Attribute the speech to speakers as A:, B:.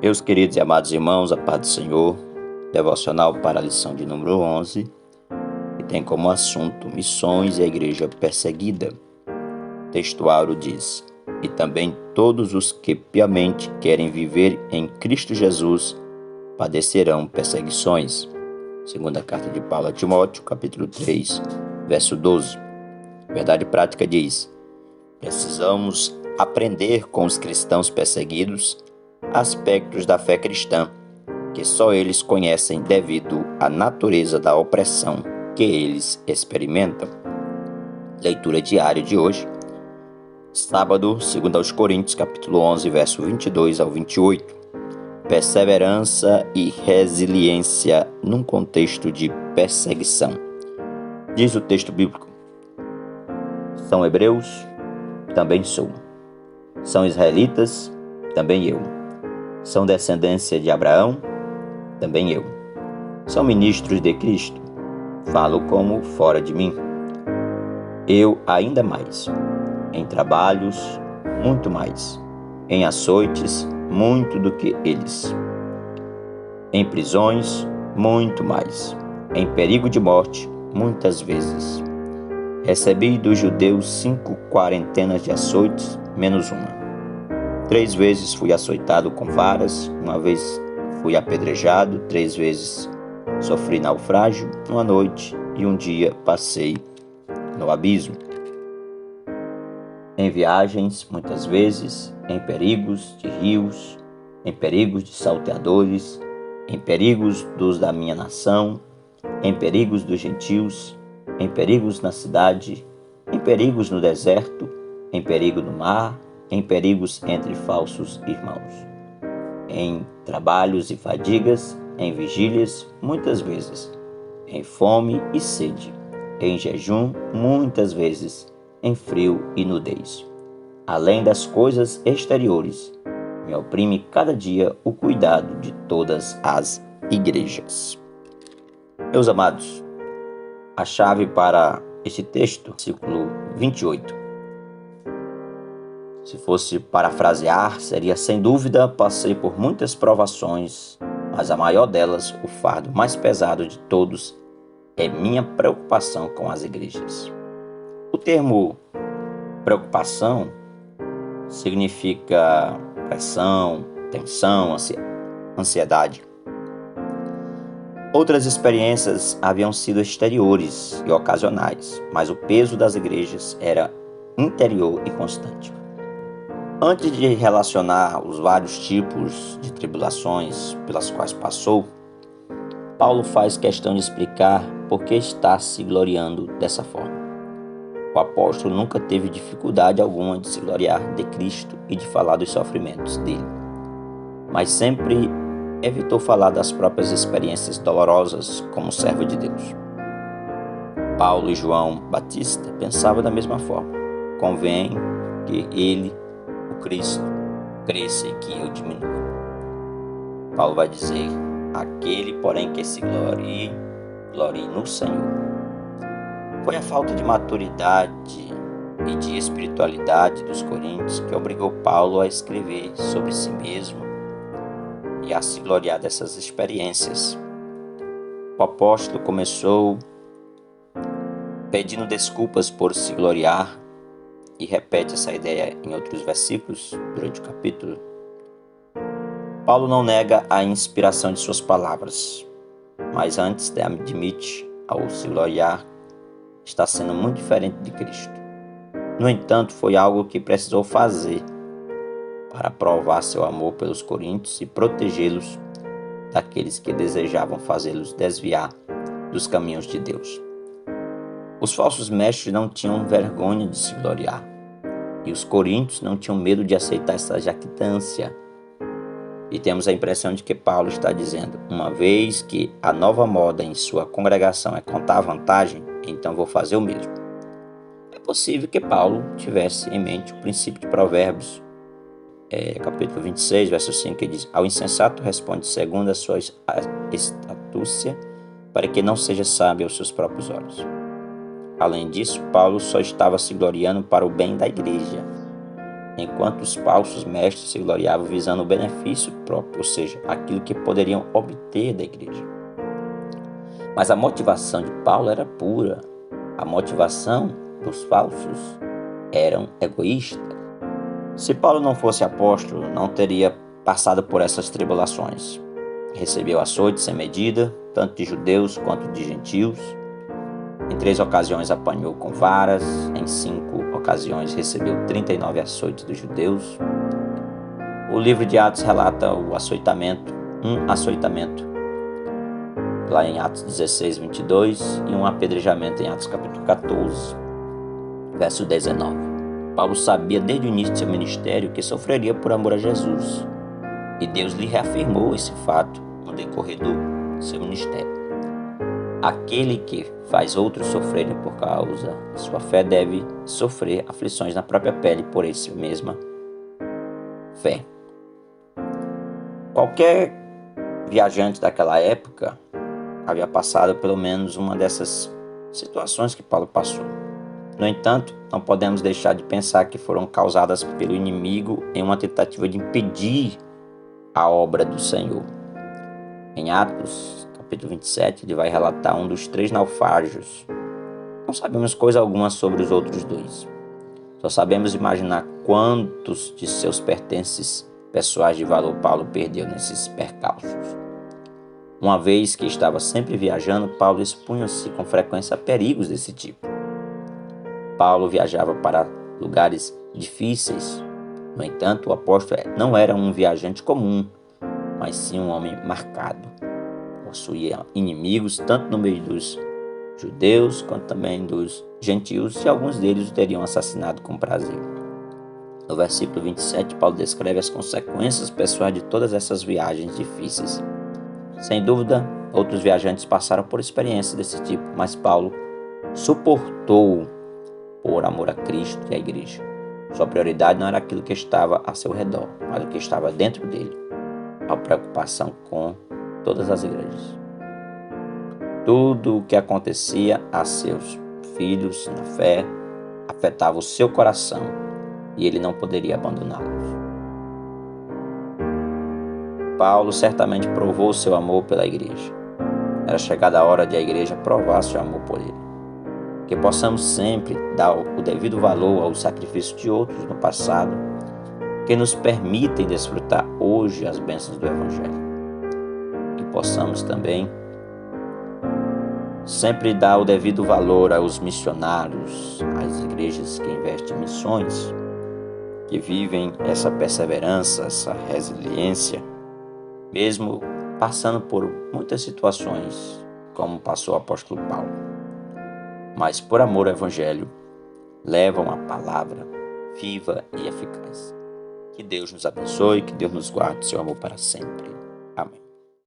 A: Meus queridos e amados irmãos, a paz do Senhor, devocional para a lição de número 11, que tem como assunto missões e a igreja perseguida. O textuário diz: e também todos os que piamente querem viver em Cristo Jesus padecerão perseguições. Segunda carta de Paulo a Timóteo, capítulo 3, verso 12. Verdade prática diz: precisamos aprender com os cristãos perseguidos aspectos da fé cristã que só eles conhecem devido à natureza da opressão que eles experimentam. Leitura diária de hoje, sábado, 2 Coríntios, capítulo 11, verso 22 ao 28. Perseverança e resiliência num contexto de perseguição. Diz o texto bíblico: são hebreus? Também sou. São israelitas? Também eu. São descendência de Abraão? Também eu. São ministros de Cristo? Falo como fora de mim. Eu ainda mais. Em trabalhos, muito mais. Em açoites, muito do que eles. Em prisões, muito mais. Em perigo de morte, muitas vezes. Recebi dos judeus 5 quarentenas de açoites, menos uma. 3 vezes fui açoitado com varas, 1 vez fui apedrejado, 3 vezes sofri naufrágio, 1 noite e 1 dia passei no abismo. Em viagens, muitas vezes, em perigos de rios, em perigos de salteadores, em perigos dos da minha nação, em perigos dos gentios, em perigos na cidade, em perigos no deserto, em perigo no mar, em perigos entre falsos irmãos, em trabalhos e fadigas, em vigílias, muitas vezes, em fome e sede, em jejum, muitas vezes, em frio e nudez. Além das coisas exteriores, me oprime cada dia o cuidado de todas as igrejas. Meus amados, a chave para esse texto, versículo 28. Se fosse parafrasear, seria: sem dúvida, passei por muitas provações, mas a maior delas, o fardo mais pesado de todos, é minha preocupação com as igrejas. O termo preocupação significa pressão, tensão, ansiedade. Outras experiências haviam sido exteriores e ocasionais, mas o peso das igrejas era interior e constante. Antes de relacionar os vários tipos de tribulações pelas quais passou, Paulo faz questão de explicar por que está se gloriando dessa forma. O apóstolo nunca teve dificuldade alguma de se gloriar de Cristo e de falar dos sofrimentos dele, mas sempre evitou falar das próprias experiências dolorosas como servo de Deus. Paulo e João Batista pensavam da mesma forma. Convém que ele, o Cristo, cresça e que eu diminua. Paulo vai dizer: aquele, porém, que se glorie no Senhor. Foi a falta de maturidade e de espiritualidade dos coríntios que obrigou Paulo a escrever sobre si mesmo e a se gloriar dessas experiências. O apóstolo começou pedindo desculpas por se gloriar e repete essa ideia em outros versículos durante o capítulo. Paulo não nega a inspiração de suas palavras, mas antes admite, ao se gloriar, está sendo muito diferente de Cristo. No entanto, foi algo que precisou fazer para provar seu amor pelos coríntios e protegê-los daqueles que desejavam fazê-los desviar dos caminhos de Deus. Os falsos mestres não tinham vergonha de se gloriar, e os coríntios não tinham medo de aceitar essa jactância. E temos a impressão de que Paulo está dizendo: uma vez que a nova moda em sua congregação é contar vantagem, então vou fazer o mesmo. É possível que Paulo tivesse em mente o princípio de Provérbios, capítulo 26, verso 5, que diz: ao insensato responde segundo a sua astúcia, para que não seja sábio aos seus próprios olhos. Além disso, Paulo só estava se gloriando para o bem da igreja enquanto os falsos mestres se gloriavam visando o benefício próprio, ou seja, aquilo que poderiam obter da igreja. Mas a motivação de Paulo era pura. A motivação dos falsos eram egoístas. Se Paulo não fosse apóstolo, não teria passado por essas tribulações. Recebeu açoite sem medida, tanto de judeus quanto de gentios. Em 3 ocasiões apanhou com varas, em 5 ocasiões recebeu 39 açoites dos judeus. O livro de Atos relata um açoitamento, lá em Atos 16, 22, e um apedrejamento em Atos capítulo 14, verso 19. Paulo sabia desde o início de seu ministério que sofreria por amor a Jesus, e Deus lhe reafirmou esse fato no decorrer do seu ministério. Aquele que faz outros sofrerem por causa de sua fé deve sofrer aflições na própria pele por essa mesma fé. Qualquer viajante daquela época havia passado pelo menos uma dessas situações que Paulo passou. No entanto, não podemos deixar de pensar que foram causadas pelo inimigo em uma tentativa de impedir a obra do Senhor. Em Atos, capítulo 27, ele vai relatar um dos 3 naufrágios. Não sabemos coisa alguma sobre os outros 2. Só sabemos imaginar quantos de seus pertences pessoais de valor Paulo perdeu nesses percalços. Uma vez que estava sempre viajando, Paulo expunha-se com frequência a perigos desse tipo. Paulo viajava para lugares difíceis. No entanto, o apóstolo não era um viajante comum, mas sim um homem marcado. Possuía inimigos tanto no meio dos judeus quanto também dos gentios, e alguns deles o teriam assassinado com prazer. No versículo 27, Paulo descreve as consequências pessoais de todas essas viagens difíceis. Sem dúvida, outros viajantes passaram por experiências desse tipo, mas Paulo suportou por amor a Cristo e à igreja. Sua prioridade não era aquilo que estava a seu redor, mas o que estava dentro dele, a preocupação com todas as igrejas. Tudo o que acontecia a seus filhos na fé afetava o seu coração e ele não poderia abandoná-los. Paulo certamente provou seu amor pela igreja. Era chegada a hora de a igreja provar seu amor por ele. Que possamos sempre dar o devido valor aos sacrifícios de outros no passado, que nos permitem desfrutar hoje as bênçãos do Evangelho. Que possamos também sempre dar o devido valor aos missionários, às igrejas que investem em missões, que vivem essa perseverança, essa resiliência, mesmo passando por muitas situações, como passou o apóstolo Paulo. Mas por amor ao Evangelho, levam a palavra viva e eficaz. Que Deus nos abençoe, que Deus nos guarde, seu amor para sempre. Amém.